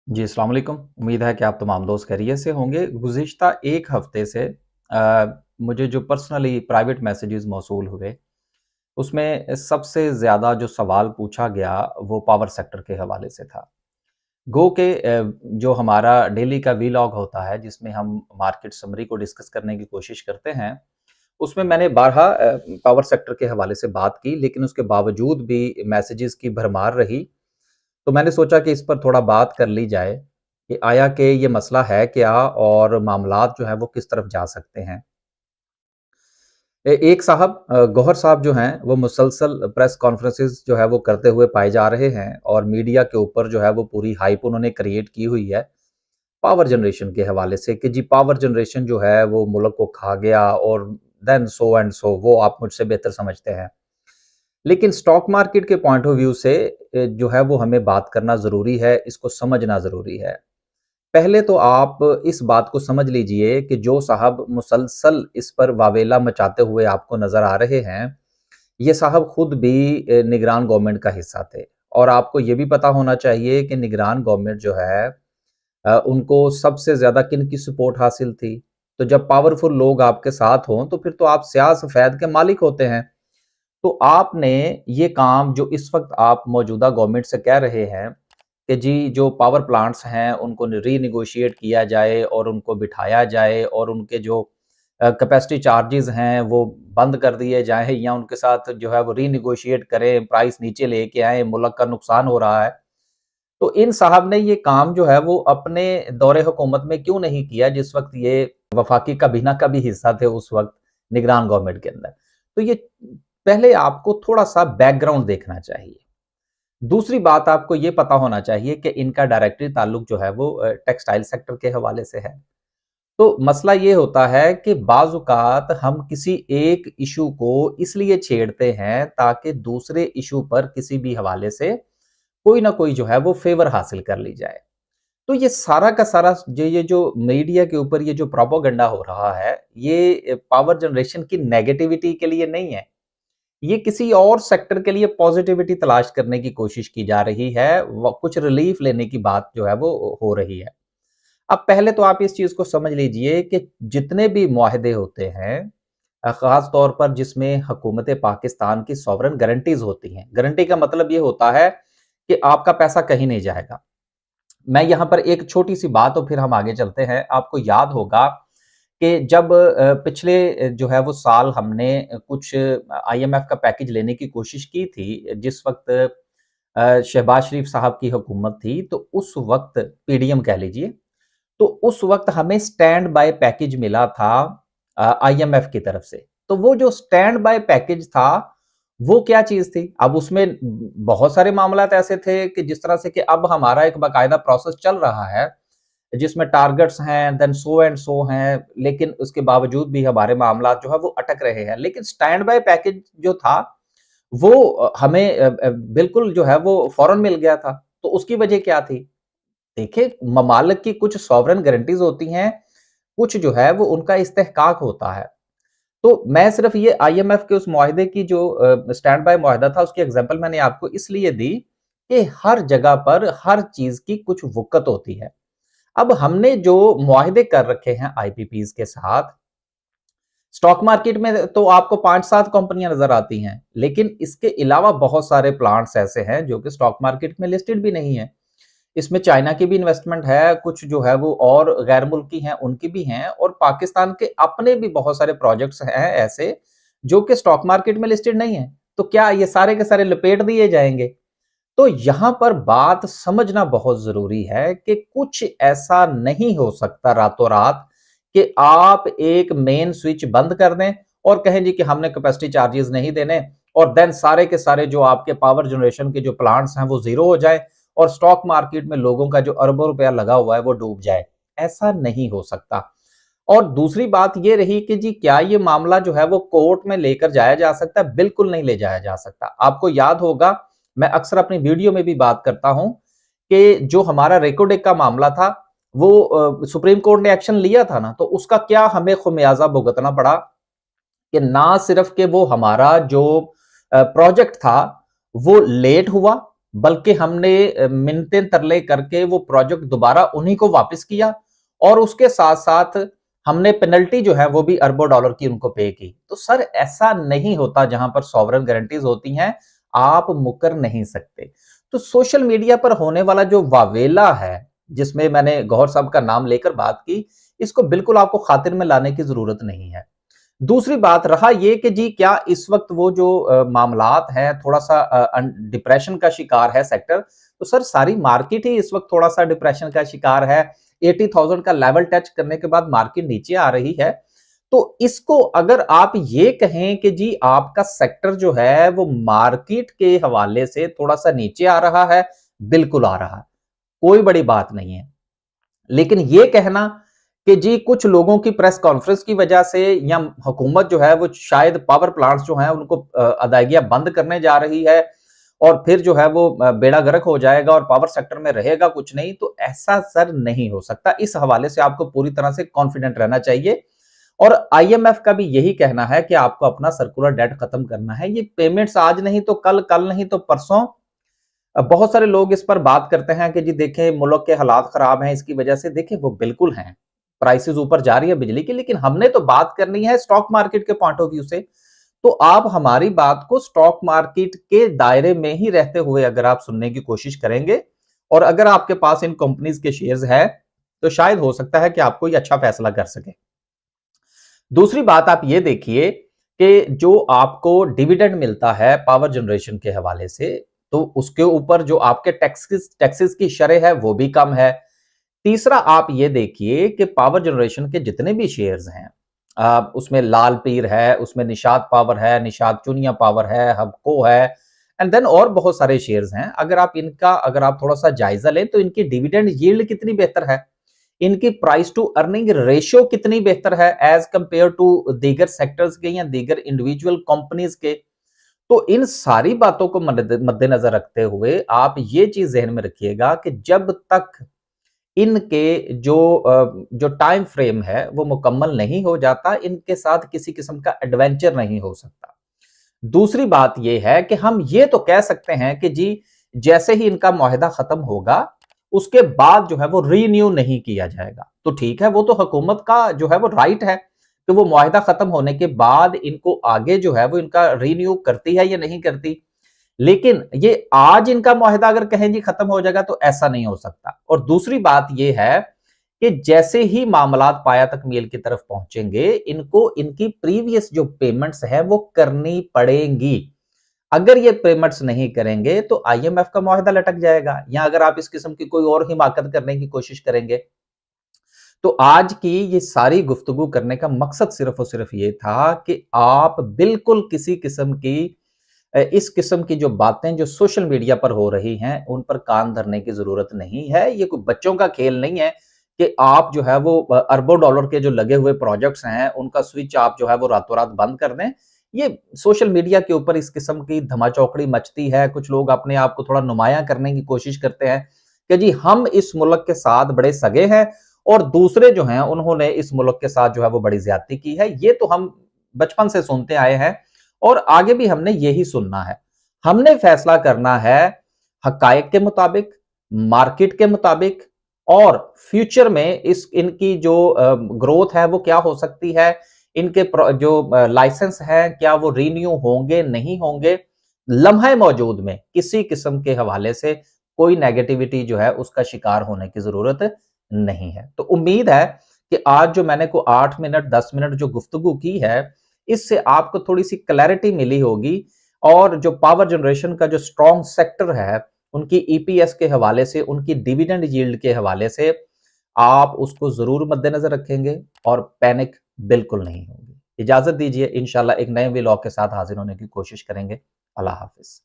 जी, अस्सलाम वालेकुम। उम्मीद है कि आप तमाम दोस्त खैरियत से होंगे। गुज़िश्ता 1 हफ़्ते से मुझे जो पर्सनली प्राइवेट मैसेजेस मौसूल हुए, उसमें सबसे ज़्यादा जो सवाल पूछा गया, वो पावर सेक्टर के हवाले से था। गो के जो हमारा डेली का वीलॉग होता है, जिसमें हम मार्केट समरी को डिस्कस करने की कोशिश करते हैं, उसमें मैंने बारहा पावर सेक्टर के हवाले से बात की, लेकिन उसके बावजूद भी मैसेजेस की भरमार रही। तो मैंने सोचा कि इस पर थोड़ा बात कर ली जाए कि आया कि ये मसला है क्या और मामलात जो हैं वो किस तरफ जा सकते हैं। एक साहब गौहर साहब जो हैं वो मुसलसल प्रेस कॉन्फ्रेंसेस जो है वो करते हुए पाए जा रहे हैं और मीडिया के ऊपर जो है वो पूरी हाइप उन्होंने क्रिएट की हुई है पावर जनरेशन के हवाले से कि जी पावर जनरेशन जो है वो मुल्क को खा गया और देन सो एंड सो वो आप मुझसे बेहतर समझते हैं। लेकिन स्टॉक मार्केट के पॉइंट ऑफ व्यू से जो है वो हमें बात करना ज़रूरी है, इसको समझना ज़रूरी है। पहले तो आप इस बात को समझ लीजिए कि जो साहब मुसलसल इस पर वावेला मचाते हुए आपको नज़र आ रहे हैं, ये साहब खुद भी निगरान गवर्नमेंट का हिस्सा थे और आपको ये भी पता होना चाहिए कि निगरान गवर्नमेंट जो है उनको सबसे ज़्यादा किनकी सपोर्ट हासिल थी? तो जब पावरफुल लोग आपके साथ हों, तो फिर तो आप स्याह सफ़ेद के मालिक होते हैं। तो आपने ये काम जो इस वक़्त आप मौजूदा गवर्नमेंट से कह रहे हैं कि जी जो पावर प्लांट्स हैं उनको रीनेगोशिएट किया जाए और उनको बिठाया जाए और उनके जो कैपेसिटी चार्जेज़ हैं वो बंद कर दिए जाएँ या उनके साथ जो है वो रीनेगोशिएट करें, प्राइस नीचे लेके आएँ, मुल्क का नुकसान हो रहा है। तो इन साहब ने ये काम जो है वो अपने दौरे हुकूमत में क्यों नहीं किया जिस वक़्त ये वफाकी काबीना का भी हिस्सा थे उस वक़्त निगरान गवर्नमेंट के अंदर। तो ये पहले आपको थोड़ा-सा बैकग्राउंड देखना चाहिए। दूसरी बात आपको ये पता होना चाहिए कि इनका डायरेक्टली ताल्लुक जो है वो टेक्सटाइल सेक्टर के हवाले से है। तो मसला ये होता है कि बाज़-औक़ात हम किसी एक इश्यू को इसलिए छेड़ते हैं ताकि दूसरे इश्यू पर किसी भी हवाले से कोई ना कोई जो है वो फ़ेवर हासिल कर ली जाए। तो ये सारा का सारा ये जो मीडिया के ऊपर ये जो प्रोपेगेंडा हो रहा है, ये पावर जनरेशन की नेगेटिविटी के लिए नहीं है। ये किसी और सेक्टर के लिए पॉजिटिविटी तलाश करने की कोशिश की जा रही है, कुछ रिलीफ लेने की बात जो है वो हो रही है। अब पहले तो आप इस चीज को समझ लीजिए कि जितने भी मुआहदे होते हैं, खास तौर पर जिसमें हुकूमत पाकिस्तान की सॉवरन गारंटीज होती हैं। गारंटी का मतलब ये होता है कि आपका पैसा कहीं नहीं जाएगा। मैं यहाँ पर एक छोटी सी बात और फिर हम आगे चलते हैं। आपको याद होगा कि जब पिछले जो है वो साल हमने कुछ आईएमएफ का पैकेज लेने की कोशिश की थी, जिस वक़्त शहबाज शरीफ साहब की हुकूमत थी, तो उस वक़्त पीडीएम कह लीजिए, तो उस वक़्त हमें स्टैंड बाय पैकेज मिला था आईएमएफ की तरफ से। तो वो जो स्टैंड बाय पैकेज था, वो क्या चीज़ थी? अब उसमें बहुत सारे मामलात ऐसे थे कि जिस तरह से कि अब हमारा एक बाकायदा प्रोसेस चल रहा है, जिसमें टारगेट्स हैं, देन सो एंड सो हैं, लेकिन उसके बावजूद भी हमारे मामलात जो है वो अटक रहे हैं। लेकिन स्टैंड बाय पैकेज जो था, वो हमें बिल्कुल जो है वो फौरन मिल गया था। तो उसकी वजह क्या थी? देखिए, ममालिक की कुछ सॉवरेन गारंटीज़ होती हैं, कुछ जो है वो उनका इस्तेहकाक होता है। तो मैं सिर्फ ये आईएमएफ के उस मुआहदे की जो स्टैंड बाय मुआहदा था, उसकी एग्जांपल मैंने आपको इसलिए दी कि हर जगह पर हर चीज़ की कुछ वुक़्त होती है। अब हमने जो मुआहदे कर रखे हैं आईपीपीज़ के साथ, स्टॉक मार्केट में तो आपको 5-7 कंपनियां नजर आती हैं, लेकिन इसके अलावा बहुत सारे प्लांट्स ऐसे हैं जो कि स्टॉक मार्केट में लिस्टेड भी नहीं है। इसमें चाइना की भी इन्वेस्टमेंट है, कुछ जो है वो और गैर मुल्की हैं, उनकी भी हैं और पाकिस्तान के अपने भी बहुत सारे प्रोजेक्ट्स हैं ऐसे जो कि स्टॉक मार्केट में लिस्टेड नहीं है। तो क्या ये सारे के सारे लपेट दिए जाएंगे? तो यहां पर बात समझना बहुत जरूरी है कि कुछ ऐसा नहीं हो सकता रातों रात कि आप एक मेन स्विच बंद कर दें और कहें जी कि हमने कैपेसिटी चार्जेस नहीं देने और देन सारे के सारे जो आपके पावर जनरेशन के जो प्लांट्स हैं वो जीरो हो जाए और स्टॉक मार्केट में लोगों का जो अरबों रुपया लगा हुआ है वो डूब जाए। ऐसा नहीं हो सकता। और दूसरी बात ये रही कि जी क्या ये मामला जो है वो कोर्ट में लेकर जाया जा सकता है? बिल्कुल नहीं ले जाया जा सकता। आपको याद होगा, मैं अक्सर अपनी वीडियो में भी बात करता हूं कि जो हमारा रेकोडेक का मामला था, वो सुप्रीम कोर्ट ने एक्शन लिया था ना, तो उसका क्या हमें खुमियाजा भुगतना पड़ा कि ना सिर्फ कि वो हमारा जो प्रोजेक्ट था वो लेट हुआ, बल्कि हमने मिन्नतें तरले करके वो प्रोजेक्ट दोबारा उन्हीं को वापस किया और उसके साथ-साथ हमने पेनल्टी जो है वो भी अरबों डॉलर की उनको पे की। तो सर ऐसा नहीं होता जहां पर सॉवरेन गारंटीज होती हैं, आप मुकर नहीं सकते। तो सोशल मीडिया पर होने वाला जो वावेला है, जिसमें मैंने गौहर साहब का नाम लेकर बात की, इसको बिल्कुल आपको खातिर में लाने की जरूरत नहीं है। दूसरी बात रहा ये कि जी क्या इस वक्त वो जो मामलात हैं थोड़ा सा डिप्रेशन का शिकार है सेक्टर, तो सर सारी मार्केट ही इस वक्त थोड़ा सा डिप्रेशन का शिकार है। 80,000 का लेवल टच करने के बाद मार्केट नीचे आ रही है। तो इसको अगर आप ये कहें कि जी आपका सेक्टर जो है वो मार्केट के हवाले से थोड़ा सा नीचे आ रहा है, बिल्कुल आ रहा है, कोई बड़ी बात नहीं है। लेकिन ये कहना कि जी कुछ लोगों की प्रेस कॉन्फ्रेंस की वजह से या हुकूमत जो है वो शायद पावर प्लांट्स जो हैं उनको अदायगियां बंद करने जा रही है और फिर जो है वो बेड़ा गर्क हो जाएगा और पावर सेक्टर में रहेगा कुछ नहीं, तो ऐसा सर नहीं हो सकता। इस हवाले से आपको पूरी तरह से कॉन्फिडेंट रहना चाहिए। और आईएमएफ का भी यही कहना है कि आपको अपना सर्कुलर डेट खत्म करना है। ये पेमेंट्स आज नहीं तो कल, कल नहीं तो परसों। बहुत सारे लोग इस पर बात करते हैं कि जी देखें मुल्क के हालात खराब हैं इसकी वजह से, देखिए वो बिल्कुल हैं, प्राइसेस ऊपर जा रही है बिजली की, लेकिन हमने तो बात करनी है स्टॉक मार्केट के पॉइंट ऑफ व्यू से। तो आप हमारी बात को स्टॉक मार्केट के दायरे में ही रहते हुए अगर आप सुनने की कोशिश करेंगे और अगर आपके पास इन कंपनीज के शेयर्स है तो शायद हो सकता है कि आपको ये अच्छा फैसला कर सके। दूसरी बात आप ये देखिए कि जो आपको डिविडेंड मिलता है पावर जनरेशन के हवाले से, तो उसके ऊपर जो आपके टैक्सेस टैक्सेस की शरह है वो भी कम है। तीसरा आप ये देखिए कि पावर जनरेशन के जितने भी शेयर्स हैं, उसमें लाल पीर है, उसमें निषाद पावर है, निषाद चुनिया पावर है, हबको है एंड देन और बहुत सारे शेयर्स हैं। अगर आप थोड़ा सा जायजा लें तो इनकी डिविडेंड यील्ड कितनी बेहतर है, इनकी प्राइस टू अर्निंग रेशियो कितनी बेहतर है एज कंपेयर टू दीगर सेक्टर्स के या दीगर इंडिविजुअल कंपनीज के। तो इन सारी बातों को मद्देनजर रखते हुए आप ये चीज जहन में रखिएगा कि जब तक इनके जो टाइम फ्रेम है वो मुकम्मल नहीं हो जाता, इनके साथ किसी किस्म का एडवेंचर नहीं हो सकता। दूसरी बात यह है कि हम ये तो कह सकते हैं कि जी जैसे ही इनका मुआहदा खत्म होगा उसके बाद जो है वो रीन्यू नहीं किया जाएगा, तो ठीक है, वो तो हुकूमत का जो है वो राइट है कि वो मुआहदा खत्म होने के बाद इनको आगे जो है वो इनका रीन्यू करती है या नहीं करती। लेकिन ये आज इनका मुआहदा अगर कहें जी खत्म हो जाएगा तो ऐसा नहीं हो सकता। और दूसरी बात ये है कि जैसे ही मामलात पाया तक मील की तरफ पहुंचेंगे, इनको इनकी प्रीवियस जो पेमेंट्स है वो करनी पड़ेंगी। अगर ये पेमेंट्स नहीं करेंगे तो आईएमएफ का मुआहदा लटक जाएगा, या अगर आप इस किस्म की कोई और हिमाकत करने की कोशिश करेंगे। तो आज की ये सारी गुफ्तगू करने का मकसद सिर्फ और सिर्फ ये था कि आप बिल्कुल किसी किस्म की इस किस्म की जो बातें जो सोशल मीडिया पर हो रही हैं उन पर कान धरने की जरूरत नहीं है। ये कोई बच्चों का खेल नहीं है कि आप जो है वो अरबों डॉलर के जो लगे हुए प्रोजेक्ट्स हैं उनका स्विच आप जो है वो रातों रात बंद कर दें। ये सोशल मीडिया के ऊपर इस किस्म की धमाचौकड़ी मचती है, कुछ लोग अपने आप को थोड़ा नुमाया करने की कोशिश करते हैं कि जी हम इस मुल्क के साथ बड़े सगे हैं और दूसरे जो हैं उन्होंने इस मुल्क के साथ जो है वो बड़ी ज्यादती की है। ये तो हम बचपन से सुनते आए हैं और आगे भी हमने यही सुनना है। हमने फैसला करना है हकायक के मुताबिक, मार्केट के मुताबिक और फ्यूचर में इस इनकी जो ग्रोथ है वो क्या हो सकती है, इनके जो लाइसेंस है क्या वो रीन्यू होंगे नहीं होंगे। लम्हे मौजूद में किसी किस्म के हवाले से कोई नेगेटिविटी जो है उसका शिकार होने की जरूरत नहीं है। तो उम्मीद है कि आज जो मैंने को 8 मिनट 10 मिनट जो गुफ्तगू की है इससे आपको थोड़ी सी क्लैरिटी मिली होगी और जो पावर जनरेशन का जो स्ट्रॉन्ग सेक्टर है उनकी ईपीएस के हवाले से, उनकी डिविडेंड यील्ड के हवाले से आप उसको जरूर मद्देनजर रखेंगे और पैनिक बिल्कुल नहीं होगी। इजाजत दीजिए, इंशाल्लाह एक नए व्लॉग के साथ हाजिर होने की कोशिश करेंगे। अल्लाह हाफिज।